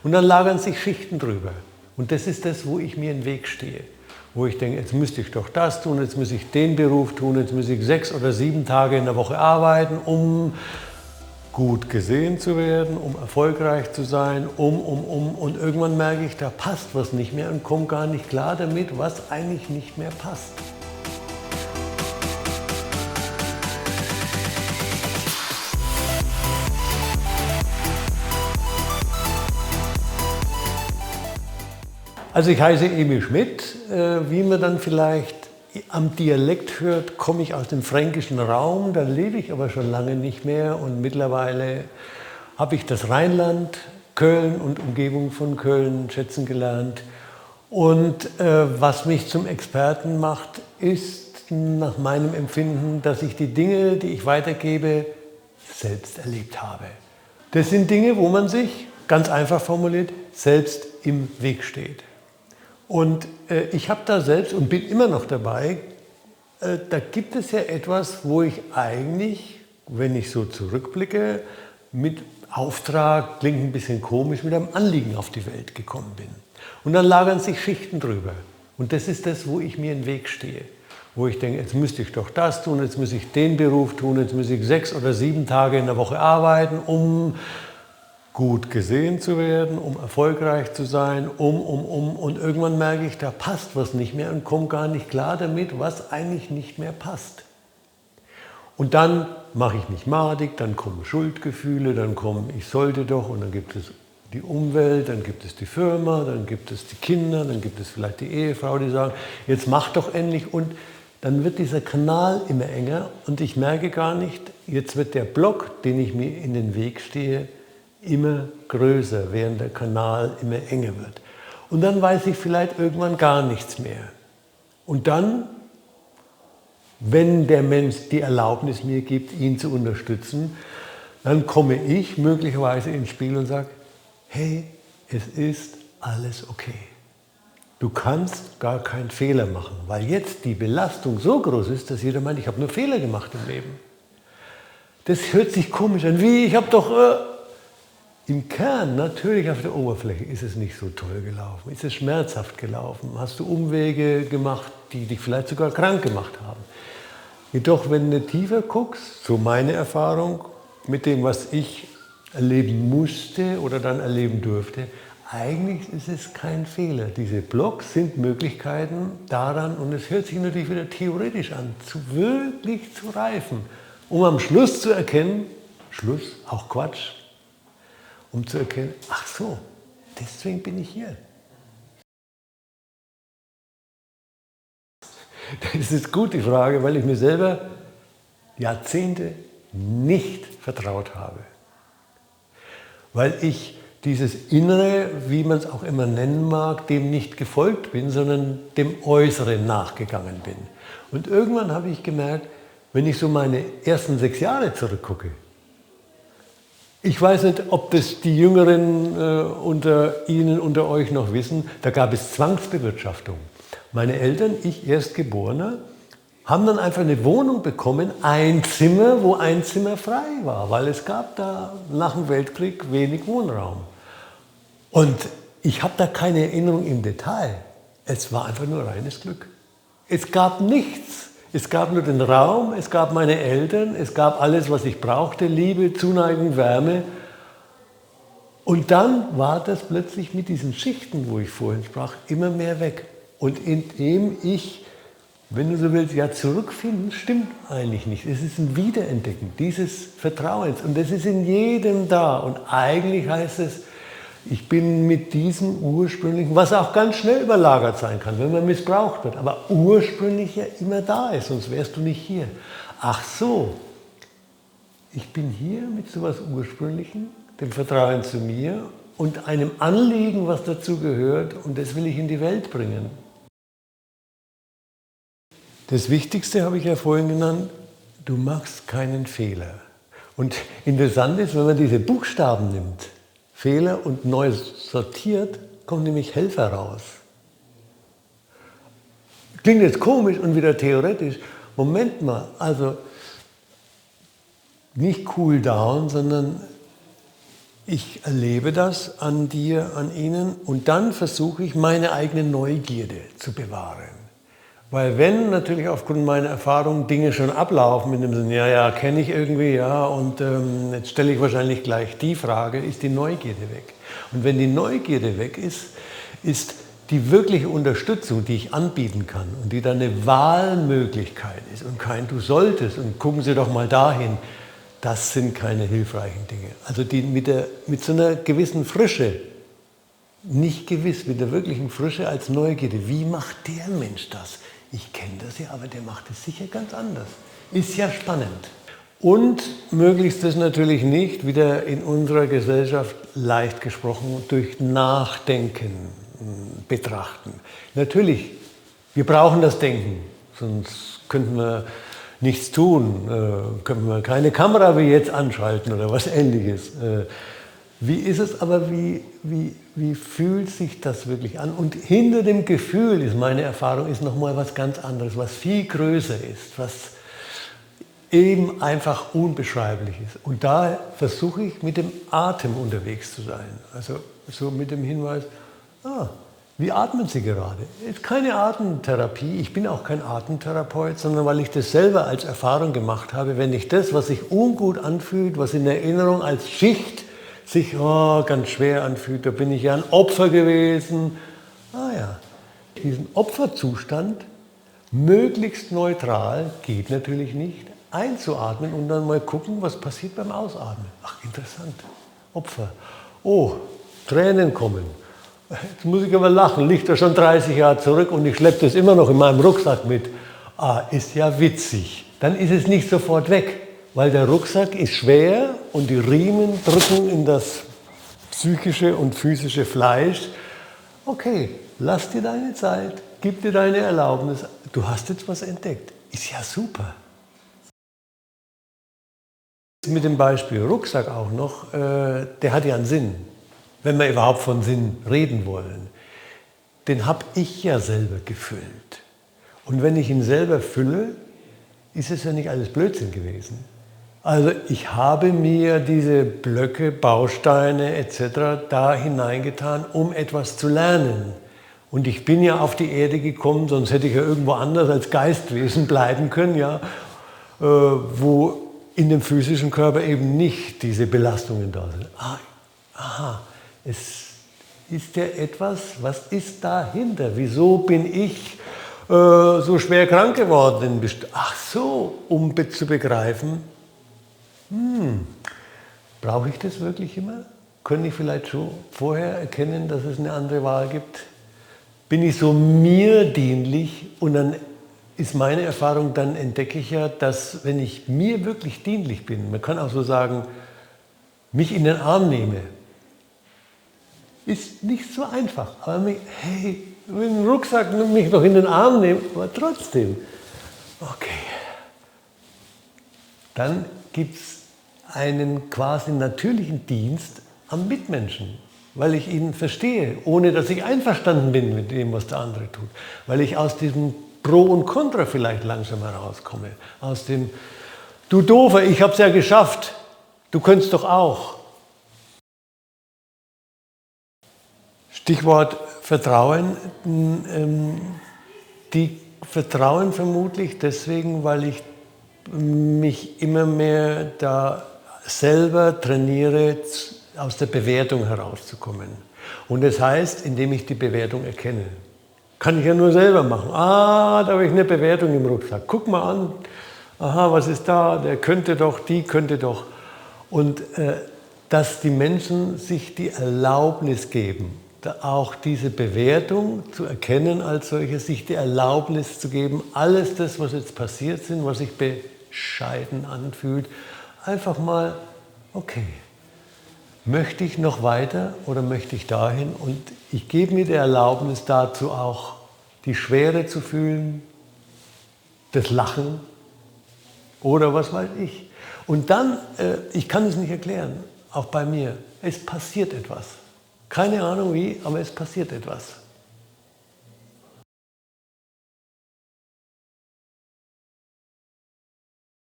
Und dann lagern sich Schichten drüber. Und das ist das, wo ich mir im Weg stehe. Wo ich denke, jetzt müsste ich doch das tun, jetzt muss ich den Beruf tun, jetzt muss ich 6 oder 7 Tage in der Woche arbeiten, um gut gesehen zu werden, um erfolgreich zu sein, Und irgendwann merke ich, da passt was nicht mehr und komme gar nicht klar damit, was eigentlich nicht mehr passt. Also ich heiße Emil Schmidt. Wie man dann vielleicht am Dialekt hört, komme ich aus dem fränkischen Raum. Da lebe ich aber schon lange nicht mehr und mittlerweile habe ich das Rheinland, Köln und Umgebung von Köln schätzen gelernt. Und was mich zum Experten macht, ist nach meinem Empfinden, dass ich die Dinge, die ich weitergebe, selbst erlebt habe. Das sind Dinge, wo man sich, ganz einfach formuliert, selbst im Weg steht. Und ich habe da selbst und bin immer noch dabei, da gibt es ja etwas, wo ich eigentlich, wenn ich so zurückblicke, mit Auftrag, klingt ein bisschen komisch, mit einem Anliegen auf die Welt gekommen bin. Und dann lagern sich Schichten drüber. Und das ist das, wo ich mir im Weg stehe. Wo ich denke, jetzt müsste ich doch das tun, jetzt muss ich den Beruf tun, jetzt muss ich 6 oder 7 Tage in der Woche arbeiten, um gut gesehen zu werden, um erfolgreich zu sein, Und irgendwann merke ich, da passt was nicht mehr und komme gar nicht klar damit, was eigentlich nicht mehr passt. Und dann mache ich mich madig, dann kommen Schuldgefühle, dann kommen ich sollte doch und dann gibt es die Umwelt, dann gibt es die Firma, dann gibt es die Kinder, dann gibt es vielleicht die Ehefrau, die sagen, jetzt mach doch endlich und dann wird dieser Kanal immer enger und ich merke gar nicht, jetzt wird der Block, den ich mir in den Weg stehe, immer größer, während der Kanal immer enger wird. Und dann weiß ich vielleicht irgendwann gar nichts mehr. Und dann, wenn der Mensch die Erlaubnis mir gibt, ihn zu unterstützen, dann komme ich möglicherweise ins Spiel und sage, hey, es ist alles okay. Du kannst gar keinen Fehler machen, weil jetzt die Belastung so groß ist, dass jeder meint, ich habe nur Fehler gemacht im Leben. Das hört sich komisch an, wie ich habe doch... Im Kern, natürlich auf der Oberfläche, ist es nicht so toll gelaufen, ist es schmerzhaft gelaufen, hast du Umwege gemacht, die dich vielleicht sogar krank gemacht haben. Jedoch, wenn du tiefer guckst, so meine Erfahrung mit dem, was ich erleben musste oder dann erleben durfte, eigentlich ist es kein Fehler. Diese Blocks sind Möglichkeiten daran, und es hört sich natürlich wieder theoretisch an, wirklich zu reifen, um am Schluss zu erkennen, Schluss, auch Quatsch, um zu erkennen, ach so, deswegen bin ich hier. Das ist gut, die Frage, weil ich mir selber Jahrzehnte nicht vertraut habe. Weil ich dieses Innere, wie man es auch immer nennen mag, dem nicht gefolgt bin, sondern dem Äußeren nachgegangen bin. Und irgendwann habe ich gemerkt, wenn ich so meine ersten 6 Jahre zurückgucke, ich weiß nicht, ob das die Jüngeren unter Ihnen, unter euch noch wissen, da gab es Zwangsbewirtschaftung. Meine Eltern, ich Erstgeborener, haben dann einfach eine Wohnung bekommen, ein Zimmer, wo ein Zimmer frei war, weil es gab da nach dem Weltkrieg wenig Wohnraum. Und ich habe da keine Erinnerung im Detail. Es war einfach nur reines Glück. Es gab nichts. Es gab nur den Raum, es gab meine Eltern, es gab alles, was ich brauchte, Liebe, Zuneigung, Wärme. Und dann war das plötzlich mit diesen Schichten, wo ich vorhin sprach, immer mehr weg. Und indem ich, wenn du so willst, ja zurückfinden, stimmt eigentlich nicht. Es ist ein Wiederentdecken dieses Vertrauens und das ist in jedem da. Und eigentlich heißt es, ich bin mit diesem ursprünglichen, was auch ganz schnell überlagert sein kann, wenn man missbraucht wird, aber ursprünglich ja immer da ist, sonst wärst du nicht hier. Ach so, ich bin hier mit so etwas Ursprünglichem, dem Vertrauen zu mir und einem Anliegen, was dazu gehört, und das will ich in die Welt bringen. Das Wichtigste habe ich ja vorhin genannt, du machst keinen Fehler. Und interessant ist, wenn man diese Buchstaben nimmt, Fehler und neu sortiert, kommt nämlich Helfer raus. Klingt jetzt komisch und wieder theoretisch. Moment mal, also nicht cool down, sondern Ich erlebe das an dir, an ihnen und dann versuche ich, meine eigene Neugierde zu bewahren. Weil wenn natürlich aufgrund meiner Erfahrung Dinge schon ablaufen, in dem Sinne, ja, ja, kenne ich irgendwie, ja, und jetzt stelle ich wahrscheinlich gleich die Frage, ist die Neugierde weg? Und wenn die Neugierde weg ist, ist die wirkliche Unterstützung, die ich anbieten kann und die dann eine Wahlmöglichkeit ist und kein Du solltest und gucken Sie doch mal dahin, das sind keine hilfreichen Dinge. Also die mit so einer gewissen Frische, nicht gewiss, mit der wirklichen Frische als Neugierde. Wie macht der Mensch das? Ich kenne das ja, aber der macht es sicher ganz anders. Ist ja spannend. Und möglichst das natürlich nicht, wieder in unserer Gesellschaft leicht gesprochen, durch Nachdenken betrachten. Natürlich, wir brauchen das Denken, sonst könnten wir nichts tun, können wir keine Kamera wie jetzt anschalten oder was Ähnliches. Wie ist es aber, wie fühlt sich das wirklich an? Und hinter dem Gefühl, ist meine Erfahrung, ist nochmal was ganz anderes, was viel größer ist, was eben einfach unbeschreiblich ist. Und da versuche ich, mit dem Atem unterwegs zu sein. Also so mit dem Hinweis, wie atmen Sie gerade? Es ist keine Atemtherapie, ich bin auch kein Atemtherapeut, sondern weil ich das selber als Erfahrung gemacht habe, wenn ich das, was sich ungut anfühlt, was in Erinnerung als Schicht sich ganz schwer anfühlt, da bin ich ja ein Opfer gewesen. Diesen Opferzustand möglichst neutral, geht natürlich nicht, einzuatmen und dann mal gucken, was passiert beim Ausatmen. Ach, interessant, Opfer. Oh, Tränen kommen. Jetzt muss ich aber lachen, liegt da schon 30 Jahre zurück und ich schleppe das immer noch in meinem Rucksack mit. Ist ja witzig. Dann ist es nicht sofort weg, weil der Rucksack ist schwer und die Riemen drücken in das psychische und physische Fleisch. Okay, lass dir deine Zeit, gib dir deine Erlaubnis. Du hast jetzt was entdeckt. Ist ja super. Mit dem Beispiel Rucksack auch noch, der hat ja einen Sinn. Wenn wir überhaupt von Sinn reden wollen, den habe ich ja selber gefüllt. Und wenn ich ihn selber fülle, ist es ja nicht alles Blödsinn gewesen. Also ich habe mir diese Blöcke, Bausteine etc. da hineingetan, um etwas zu lernen. Und ich bin ja auf die Erde gekommen, sonst hätte ich ja irgendwo anders als Geistwesen bleiben können, ja, wo in dem physischen Körper eben nicht diese Belastungen da sind. Es ist ja etwas, was ist dahinter? Wieso bin ich so schwer krank geworden? Ach so, um zu begreifen, brauche ich das wirklich immer? Könnte ich vielleicht schon vorher erkennen, dass es eine andere Wahl gibt? Bin ich so mir dienlich? Und dann ist meine Erfahrung, dann entdecke ich ja, dass wenn ich mir wirklich dienlich bin, man kann auch so sagen, mich in den Arm nehme, ist nicht so einfach. Aber mit dem Rucksack mich noch in den Arm nehmen, aber trotzdem. Okay. Dann gibt es einen quasi natürlichen Dienst am Mitmenschen, weil ich ihn verstehe, ohne dass ich einverstanden bin mit dem, was der andere tut. Weil ich aus diesem Pro und Contra vielleicht langsam herauskomme. Aus dem, du Doofer, ich hab's ja geschafft, du könntest doch auch. Stichwort Vertrauen. Die vertrauen vermutlich deswegen, weil ich mich immer mehr da selber trainiere, aus der Bewertung herauszukommen. Und das heißt, indem ich die Bewertung erkenne. Kann ich ja nur selber machen. Da habe ich eine Bewertung im Rucksack. Guck mal an. Aha, was ist da? Der könnte doch, die könnte doch. Und dass die Menschen sich die Erlaubnis geben, auch diese Bewertung zu erkennen als solche, sich die Erlaubnis zu geben, alles das, was jetzt passiert sind, was sich bescheiden anfühlt, einfach mal, okay, möchte ich noch weiter oder möchte ich dahin? Und ich gebe mir die Erlaubnis dazu auch, die Schwere zu fühlen, das Lachen oder was weiß ich. Und dann, ich kann es nicht erklären, auch bei mir, es passiert etwas. Keine Ahnung wie, aber es passiert etwas.